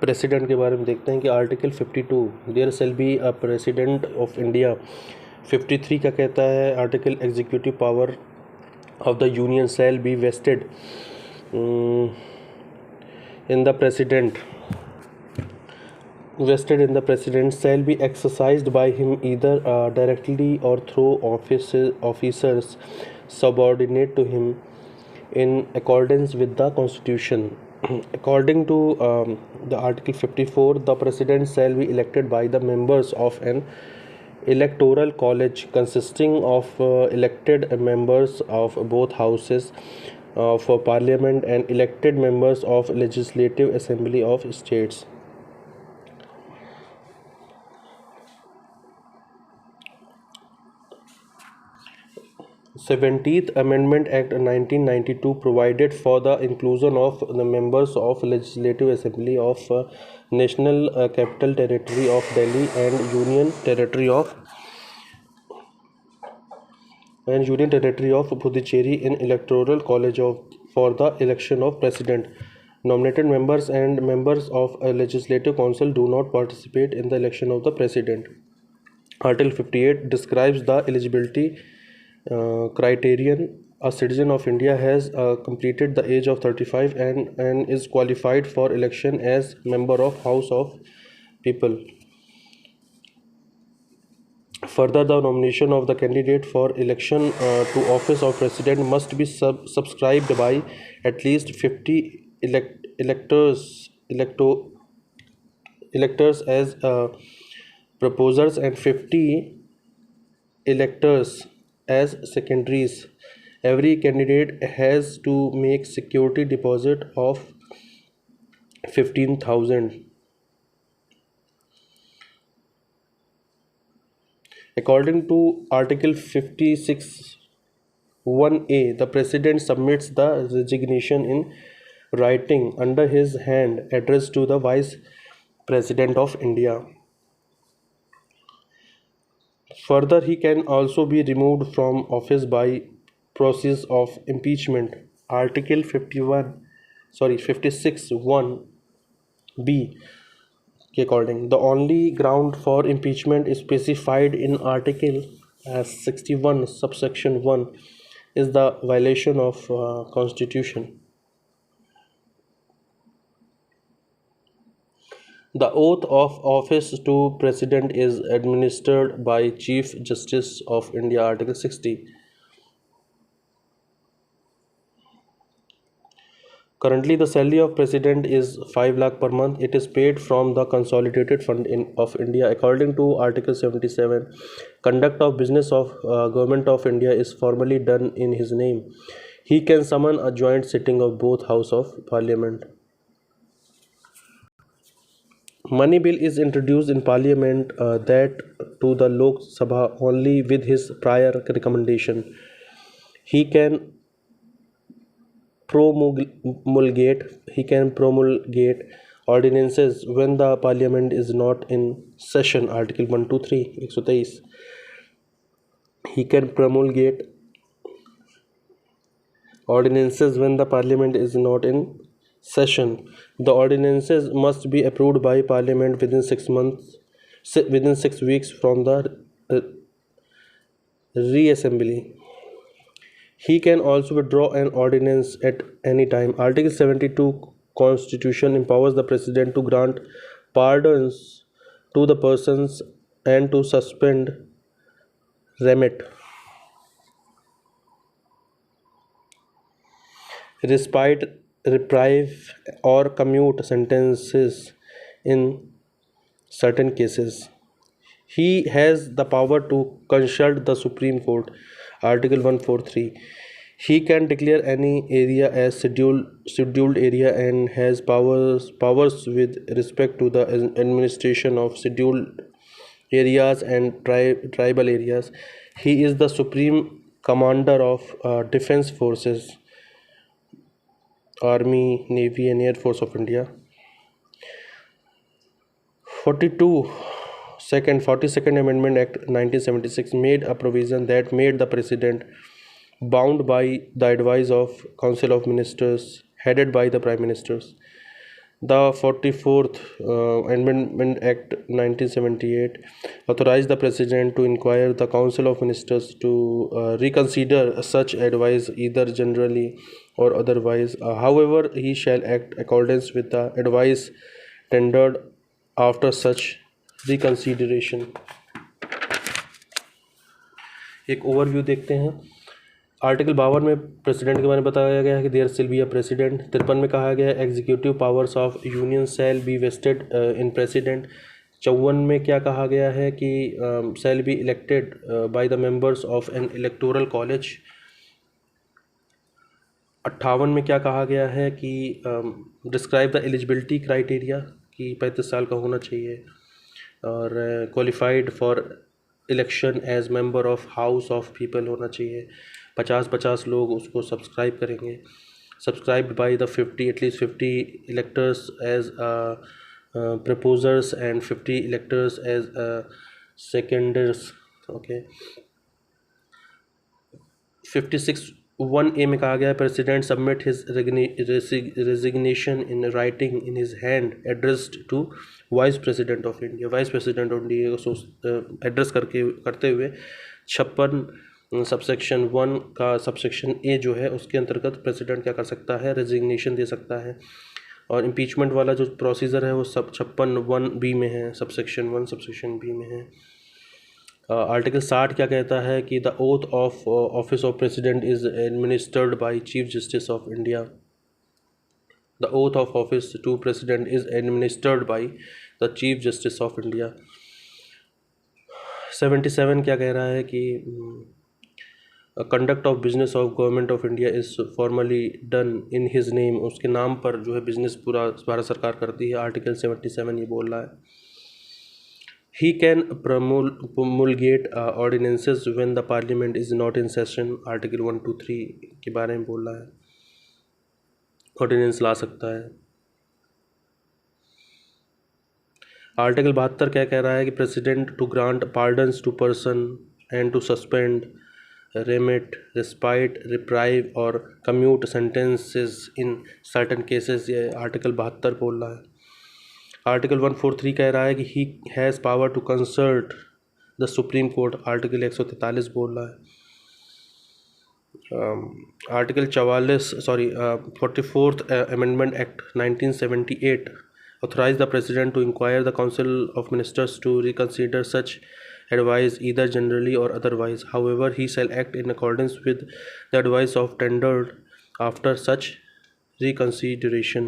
President के बारे में देखते हैं कि article 52 there shall be a president of India. 53 का कहता है article executive power of the union shall be vested in the president vested in the president shall be exercised by him either directly or through officers subordinate to him in accordance with the constitution. According to the article 54, the president shall be elected by the members of an electoral college consisting of elected members of both houses of parliament and elected members of legislative assembly of states. 17th Amendment Act 1992 provided for the inclusion of the members of Legislative Assembly of National Capital Territory of Delhi and Union Territory of Puducherry in Electoral College for the election of President. Nominated members and members of a Legislative Council do not participate in the election of the President. Article 58 describes the eligibility criterion. A citizen of India has completed the age of 35 and is qualified for election as member of House of People. Further, the nomination of the candidate for election to office of president must be subscribed by at least 50 electors as proposers and 50 electors as secondaries. Every candidate has to make security deposit of 15,000. According to Article 56 1A, the President submits the resignation in writing under his hand addressed to the Vice President of India. Further, he can also be removed from office by process of impeachment. Article 56 1B के according, the only ground for impeachment is specified in Article 61 subsection 1 is the violation of Constitution. The oath of office to President is administered by Chief Justice of India. Article 60. Currently, the salary of President is 5 lakh per month. It is paid from the Consolidated Fund of India. According to Article 77, conduct of business of Government of India is formally done in his name. He can summon a joint sitting of both House of Parliament. Money bill is introduced in Parliament that to the Lok Sabha only with his prior recommendation. He can promulgate ordinances when the Parliament is not in session. Article 123 123. He can promulgate ordinances when the Parliament is not in session. The ordinances must be approved by Parliament within 6 weeks from the reassembly. He can also withdraw an ordinance at any time. Article 72 Constitution empowers the President to grant pardons to the persons and to suspend, remit, respite, reprieve or commute sentences in certain cases. He has the power to consult the Supreme Court. Article 143. He can declare any area as scheduled area and has powers with respect to the administration of scheduled areas and tribal areas. He is the supreme commander of defense forces, Army, Navy and Air Force of India. 42nd Amendment Act 1976 made a provision that made the President bound by the advice of Council of Ministers headed by the Prime Ministers. The 44th Amendment Act 1978 authorized the President to inquire the Council of Ministers to reconsider such advice either generally or otherwise. However, he shall act accordance with the advice tendered after such reconsideration. एक overview देखते हैं। Article 52 में president के बारे में बताया गया है कि देयर शिल बी अ प्रेसिडेंट। 53 में कहा गया है executive powers of union shall be vested in president. 54 में क्या कहा गया है कि shall be elected by the members of an electoral college. 58 में क्या कहा गया है कि डिस्क्राइब द एलिजिबिलिटी क्राइटेरिया कि 35 साल का होना चाहिए और qualified for election as member of House of People होना चाहिए। 50 लोग उसको सब्सक्राइब करेंगे। Subscribed by the 50 at least 50 electors as proposers and 50 electors as seconders. Okay. 56 1A में कहा गया है president submit his resignation in writing in his hand addressed to vice president of India. Vice president of India को address करते हुए 56 subsection 1 का subsection ए जो है उसके अंतर्गत प्रेसिडेंट क्या कर सकता है, रेजिग्नेशन दे सकता है। और इम्पीचमेंट वाला जो प्रोसीजर है वो सब 56 1B में है, सबसेक्शन 1 सबसेक्शन बी में है। आर्टिकल 60 क्या कहता है कि the oath of office of president is administered by chief justice of India. The oath of office to president is administered by the chief justice of India. 77 क्या कह रहा है कि conduct of business of government of India is formally done in his name. उसके नाम पर जो है बिजनेस पूरा भारत सरकार करती है। आर्टिकल 77 ये बोल रहा है। He can promulgate ordinances when the parliament is not in session। Article 123 के बारे में बोल रहा है, ऑर्डिनेंस ला सकता है। आर्टिकल 72 क्या कह रहा है कि president to grant pardons to person and to suspend remit respite reprieve और commute sentences in certain cases. ये आर्टिकल 72 बोल रहा है। आर्टिकल 143 कह रहा है कि he has power to consult the supreme court. Article 143 बोल रहा है। Article 44th amendment act 1978 authorise the president to inquire the council of ministers to reconsider such advice either generally or otherwise. However, he shall act in accordance with the advice of tendered after such reconsideration.